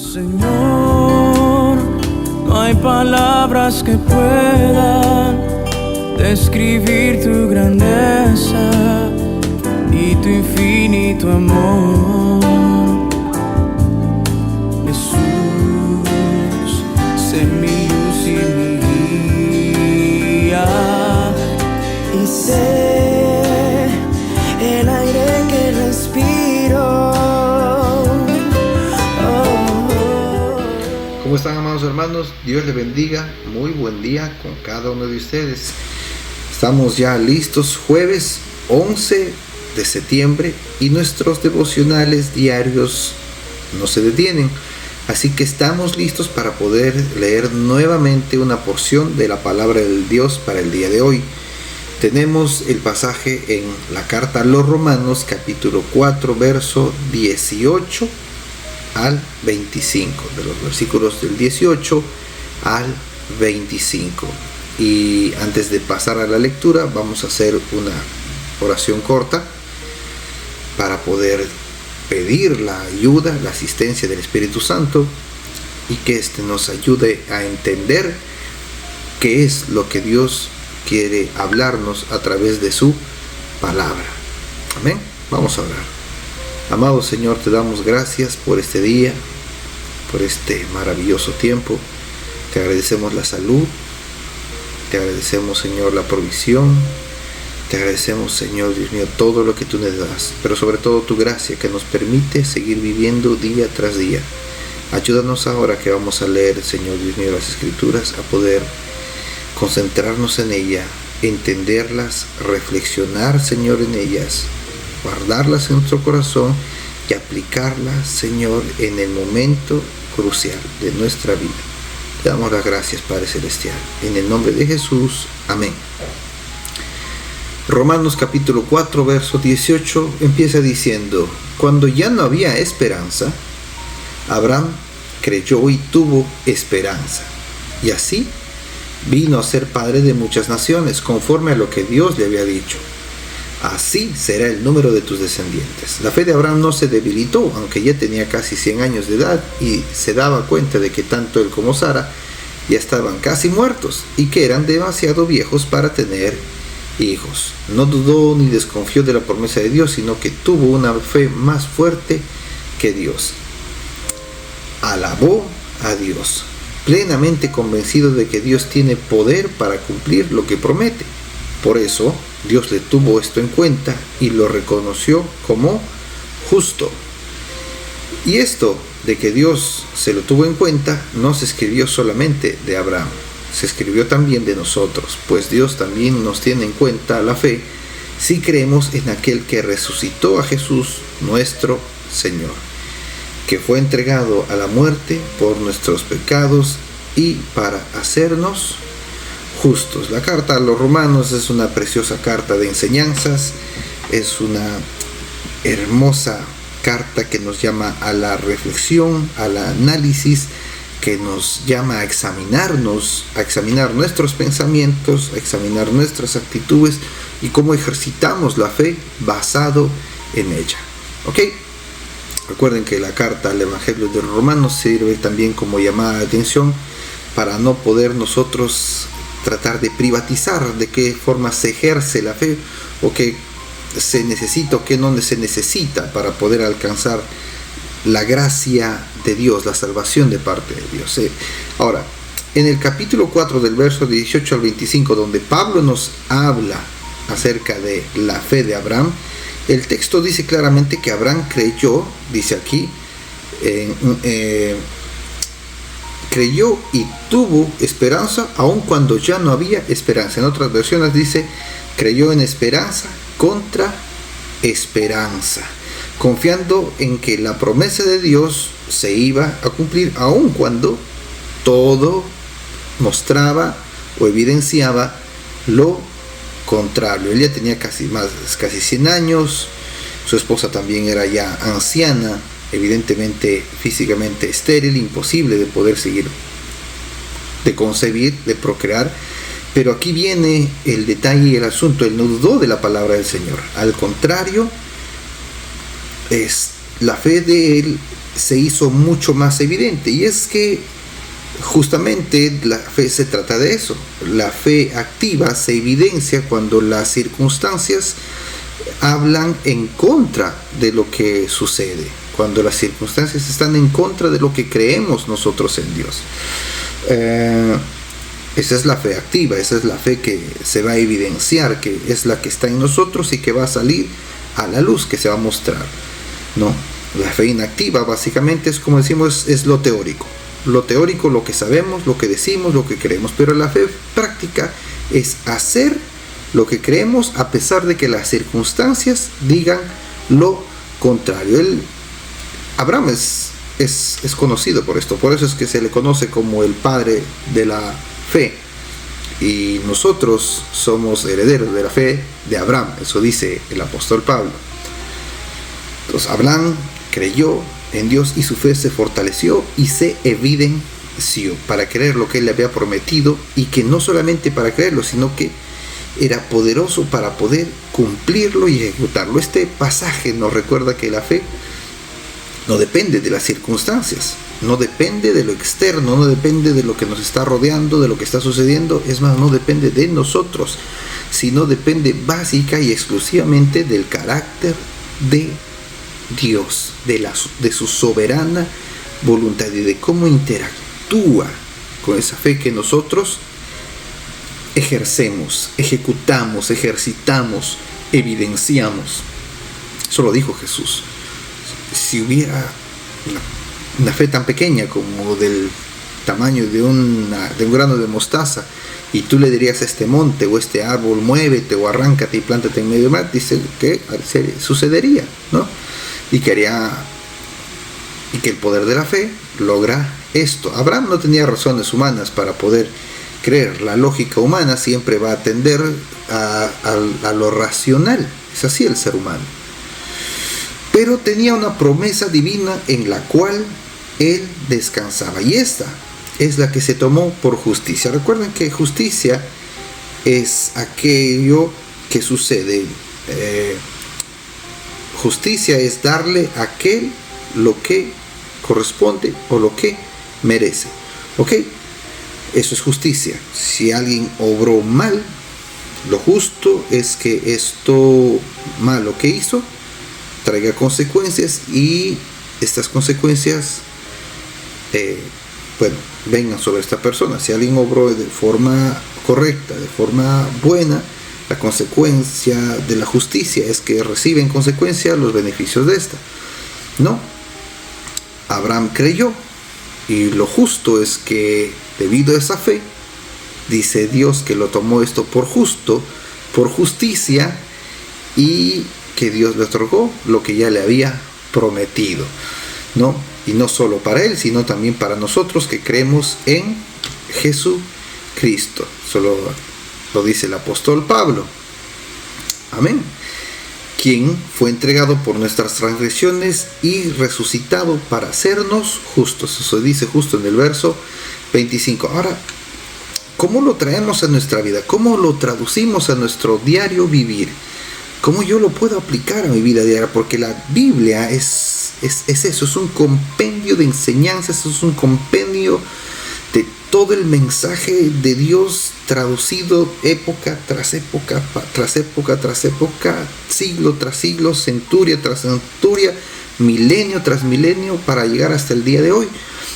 Señor, no hay palabras que puedan describir tu grandeza y tu infinito amor. Jesús, sé mi luz y mi guía, y sé el aire que respiro. ¿Cómo están, amados hermanos? Dios les bendiga. Muy buen día con cada uno de ustedes. Estamos ya listos, jueves 11 de septiembre, y nuestros devocionales diarios no se detienen. Así que estamos listos para poder leer nuevamente una porción de la palabra del Dios para el día de hoy. Tenemos el pasaje en la carta a los Romanos, capítulo 4, verso 18 al 25, de los versículos del 18 al 25. Y antes de pasar a la lectura, vamos a hacer una oración corta para poder pedir la ayuda, la asistencia del Espíritu Santo, y que éste nos ayude a entender qué es lo que Dios quiere hablarnos a través de su palabra. Amén. Vamos a orar. Amado Señor, te damos gracias por este día, por este maravilloso tiempo. Te agradecemos la salud, te agradecemos, Señor, la provisión, te agradecemos, Señor, Dios mío, todo lo que tú nos das, pero sobre todo tu gracia que nos permite seguir viviendo día tras día. Ayúdanos ahora que vamos a leer, Señor, Dios mío, las Escrituras, a poder concentrarnos en ellas, entenderlas, reflexionar, Señor, en ellas, guardarlas en nuestro corazón y aplicarlas, Señor, en el momento crucial de nuestra vida. Te damos las gracias, Padre Celestial, en el nombre de Jesús. Amén. Romanos capítulo 4, verso 18 empieza diciendo: cuando ya no había esperanza, Abraham creyó y tuvo esperanza, y así vino a ser padre de muchas naciones, conforme a lo que Dios le había dicho: así será el número de tus descendientes. La fe de Abraham no se debilitó, aunque ya tenía casi 100 años de edad, y se daba cuenta de que tanto él como Sara ya estaban casi muertos y que eran demasiado viejos para tener hijos. No dudó ni desconfió de la promesa de Dios, sino que tuvo una fe más fuerte que Dios. Alabó a Dios, plenamente convencido de que Dios tiene poder para cumplir lo que promete. Por eso Dios le tuvo esto en cuenta y lo reconoció como justo. Y esto de que Dios se lo tuvo en cuenta no se escribió solamente de Abraham, se escribió también de nosotros, pues Dios también nos tiene en cuenta la fe si creemos en aquel que resucitó a Jesús nuestro Señor, que fue entregado a la muerte por nuestros pecados y para hacernos justos. La carta a los Romanos es una preciosa carta de enseñanzas, es una hermosa carta que nos llama a la reflexión, al análisis, que nos llama a examinarnos, a examinar nuestros pensamientos, a examinar nuestras actitudes y cómo ejercitamos la fe basado en ella. ¿Ok? Recuerden que la carta al Evangelio de los Romanos sirve también como llamada de atención para no poder nosotros tratar de privatizar de qué forma se ejerce la fe, o qué se necesita o qué no se necesita para poder alcanzar la gracia de Dios, la salvación de parte de Dios. Ahora, en el capítulo 4 del verso 18 al 25, donde Pablo nos habla acerca de la fe de Abraham, el texto dice claramente que Abraham creyó, dice aquí, creyó y tuvo esperanza aun cuando ya no había esperanza. En otras versiones dice: creyó en esperanza contra esperanza, confiando en que la promesa de Dios se iba a cumplir aun cuando todo mostraba o evidenciaba lo contrario. Él ya tenía casi 100 años, su esposa también era ya anciana, evidentemente físicamente estéril, imposible de poder seguir, de concebir, de procrear. Pero aquí viene el detalle y el asunto: él no dudó de la palabra del Señor. Al contrario, la fe de él se hizo mucho más evidente. Y es que justamente la fe se trata de eso. La fe activa se evidencia cuando las circunstancias hablan en contra de lo que sucede, cuando las circunstancias están en contra de lo que creemos nosotros en Dios. Esa es la fe activa, esa es la fe que se va a evidenciar, que es la que está en nosotros y que va a salir a la luz, que se va a mostrar, ¿no? La fe inactiva básicamente es, como decimos, es lo teórico, lo que sabemos, lo que decimos, lo que creemos. Pero la fe práctica es hacer lo que creemos a pesar de que las circunstancias digan lo contrario. Abraham es conocido por esto, por eso es que se le conoce como el padre de la fe, y nosotros somos herederos de la fe de Abraham. Eso dice el apóstol Pablo. Entonces Abraham creyó en Dios y su fe se fortaleció y se evidenció para creer lo que él le había prometido, y que no solamente para creerlo, sino que era poderoso para poder cumplirlo y ejecutarlo. Este pasaje nos recuerda que la fe no depende de las circunstancias, no depende de lo externo, no depende de lo que nos está rodeando, de lo que está sucediendo. Es más, no depende de nosotros, sino depende básica y exclusivamente del carácter de Dios, de su soberana voluntad y de cómo interactúa con esa fe que nosotros ejercemos, ejecutamos, ejercitamos, evidenciamos. Eso lo dijo Jesús. Si hubiera una fe tan pequeña como del tamaño de un grano de mostaza, y tú le dirías a este monte o este árbol, muévete o arráncate y plántate en medio del mar, dice que sucedería, ¿no? Y que el poder de la fe logra esto. Abraham no tenía razones humanas para poder creer. La lógica humana siempre va a tender a lo racional. Es así el ser humano. Pero tenía una promesa divina en la cual él descansaba, y esta es la que se tomó por justicia. Recuerden que justicia es aquello que sucede. Justicia es darle a aquel lo que corresponde o lo que merece. ¿Ok? Eso es justicia. Si alguien obró mal, lo justo es que esto malo que hizo traiga consecuencias, y estas consecuencias vengan sobre esta persona. Si alguien obró de forma correcta, de forma buena, la consecuencia de la justicia es que recibe en consecuencia los beneficios de esta, ¿no? Abraham creyó, y lo justo es que debido a esa fe, dice Dios que lo tomó esto por justo, por justicia, y que Dios le otorgó lo que ya le había prometido, ¿no? Y no solo para él, sino también para nosotros que creemos en Jesucristo. Solo lo dice el apóstol Pablo. Amén. Quien fue entregado por nuestras transgresiones y resucitado para hacernos justos. Eso dice justo en el verso 25. Ahora, ¿cómo lo traemos a nuestra vida? ¿Cómo lo traducimos a nuestro diario vivir? ¿Cómo yo lo puedo aplicar a mi vida diaria? Porque la Biblia es eso, es un compendio de enseñanzas, es un compendio de todo el mensaje de Dios traducido época tras época, tras época tras época, siglo tras siglo, centuria tras centuria, milenio tras milenio, para llegar hasta el día de hoy.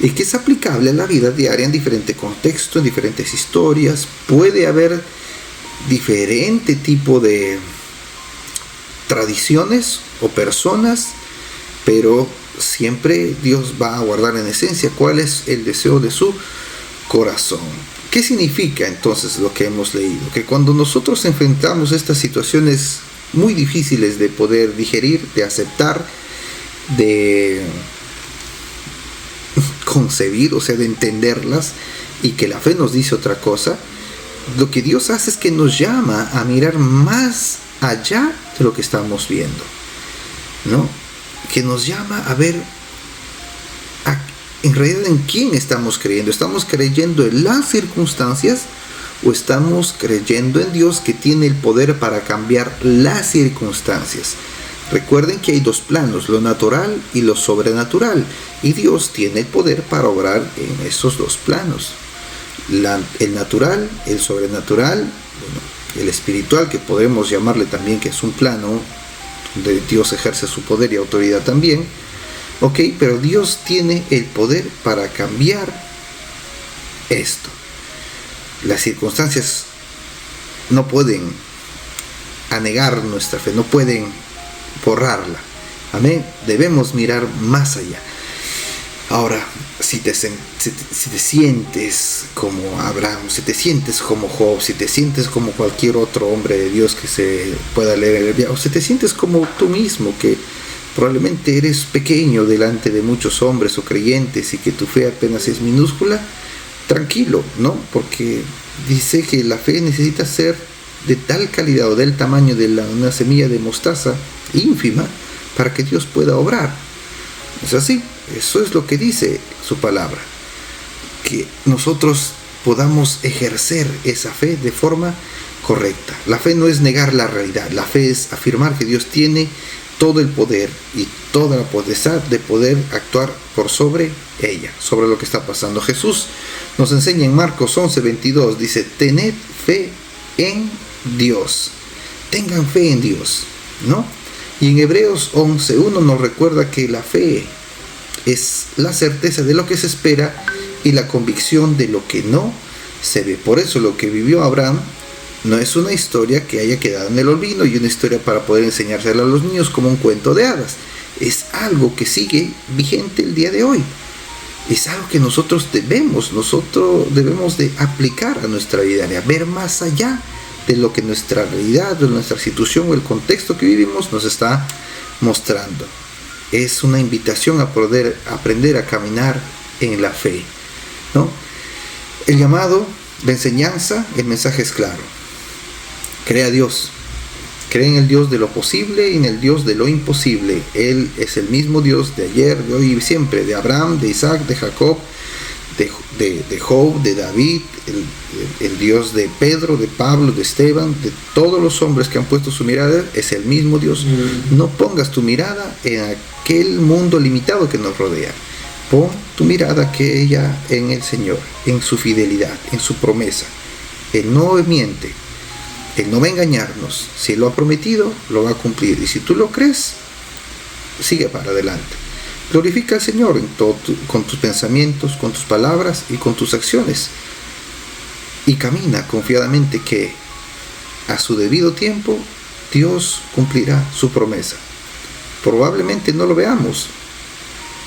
Y que es aplicable a la vida diaria en diferente contexto, en diferentes historias. Puede haber diferente tipo de tradiciones o personas, pero siempre Dios va a guardar en esencia cuál es el deseo de su corazón. ¿Qué significa entonces lo que hemos leído? Que cuando nosotros enfrentamos estas situaciones muy difíciles de poder digerir, de aceptar, de concebir, o sea, de entenderlas, y que la fe nos dice otra cosa, lo que Dios hace es que nos llama a mirar más allá de lo que estamos viendo, ¿no? Que nos llama a ver en realidad en quién estamos creyendo. ¿Estamos creyendo en las circunstancias o estamos creyendo en Dios, que tiene el poder para cambiar las circunstancias? Recuerden que hay dos planos, lo natural y lo sobrenatural, y Dios tiene el poder para obrar en esos dos planos. El natural, el sobrenatural, bueno, el espiritual, que podemos llamarle también que es un plano donde Dios ejerce su poder y autoridad también. Ok, pero Dios tiene el poder para cambiar esto. Las circunstancias no pueden anegar nuestra fe, no pueden borrarla. Amén. Debemos mirar más allá. Ahora, si te sientes como Abraham, si te sientes como Job, si te sientes como cualquier otro hombre de Dios que se pueda leer en el Biblia, o si te sientes como tú mismo, que probablemente eres pequeño delante de muchos hombres o creyentes y que tu fe apenas es minúscula, tranquilo, ¿no? Porque dice que la fe necesita ser de tal calidad o del tamaño de una semilla de mostaza ínfima para que Dios pueda obrar. Es así, eso es lo que dice su palabra, que nosotros podamos ejercer esa fe de forma correcta. La fe no es negar la realidad, la fe es afirmar que Dios tiene todo el poder y toda la potestad de poder actuar por sobre ella, sobre lo que está pasando. Jesús nos enseña en Marcos 11:22, dice: tened fe en Dios, tengan fe en Dios, ¿no? Y en Hebreos 11:1 nos recuerda que la fe es la certeza de lo que se espera y la convicción de lo que no se ve. Por eso lo que vivió Abraham no es una historia que haya quedado en el olvido y una historia para poder enseñársela a los niños como un cuento de hadas. Es algo que sigue vigente el día de hoy. Es algo que nosotros debemos de aplicar a nuestra vida diaria, ver más allá de lo que nuestra realidad, de nuestra situación o el contexto que vivimos nos está mostrando. Es una invitación a poder aprender a caminar en la fe, ¿no? El llamado, la enseñanza, el mensaje es claro. Cree a Dios, cree en el Dios de lo posible y en el Dios de lo imposible. Él es el mismo Dios de ayer, de hoy y siempre, de Abraham, de Isaac, de Jacob, de Job, de David, el Dios de Pedro, de Pablo, de Esteban, de todos los hombres que han puesto su mirada, es el mismo Dios. No pongas tu mirada en aquel mundo limitado que nos rodea. Pon tu mirada que ella en el Señor, en su fidelidad, en su promesa. Él no miente, Él no va a engañarnos. Si Él lo ha prometido, lo va a cumplir. Y si tú lo crees, sigue para adelante. Glorifica al Señor en todo con tus pensamientos, con tus palabras y con tus acciones. Y camina confiadamente que a su debido tiempo Dios cumplirá su promesa. Probablemente no lo veamos,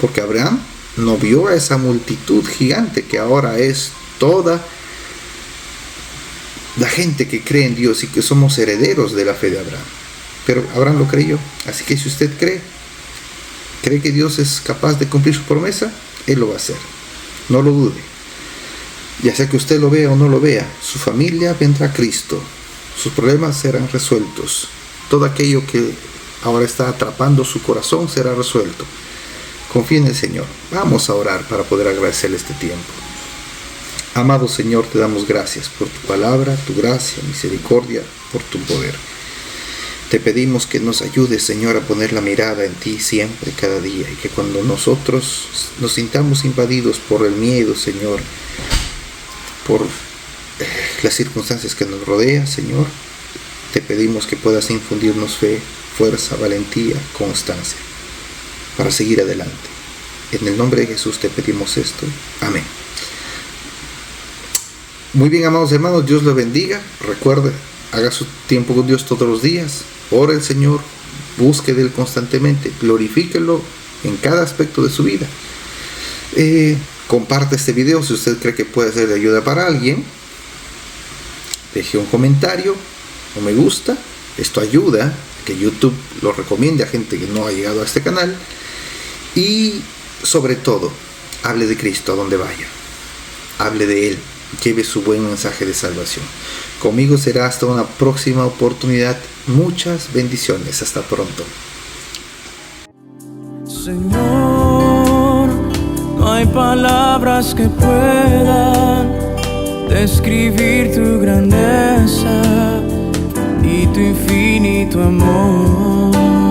porque Abraham no vio a esa multitud gigante que ahora es toda la gente que cree en Dios y que somos herederos de la fe de Abraham. Pero Abraham lo creyó. Así que si usted cree que Dios es capaz de cumplir su promesa, Él lo va a hacer. No lo dude. Ya sea que usted lo vea o no lo vea, su familia vendrá a Cristo. Sus problemas serán resueltos. Todo aquello que ahora está atrapando su corazón será resuelto. Confía en el Señor. Vamos a orar para poder agradecerle este tiempo. Amado Señor, te damos gracias por tu palabra, tu gracia, misericordia, por tu poder. Te pedimos que nos ayudes, Señor, a poner la mirada en ti siempre, cada día, y que cuando nosotros nos sintamos invadidos por el miedo, Señor, por las circunstancias que nos rodean, Señor, te pedimos que puedas infundirnos fe, fuerza, valentía, constancia, para seguir adelante. En el nombre de Jesús te pedimos esto. Amén. Muy bien, amados hermanos, Dios los bendiga. Recuerde, haga su tiempo con Dios todos los días. Ore al Señor, busque de Él constantemente, glorifíquelo en cada aspecto de su vida. Comparte este video si usted cree que puede ser de ayuda para alguien. Deje un comentario, un me gusta. Esto ayuda a que YouTube lo recomiende a gente que no ha llegado a este canal. Y sobre todo, hable de Cristo a donde vaya. Hable de Él. Lleve su buen mensaje de salvación. Conmigo será hasta una próxima oportunidad. Muchas bendiciones. Hasta pronto. Señor, no hay palabras que puedan describir tu grandeza y tu infinito amor.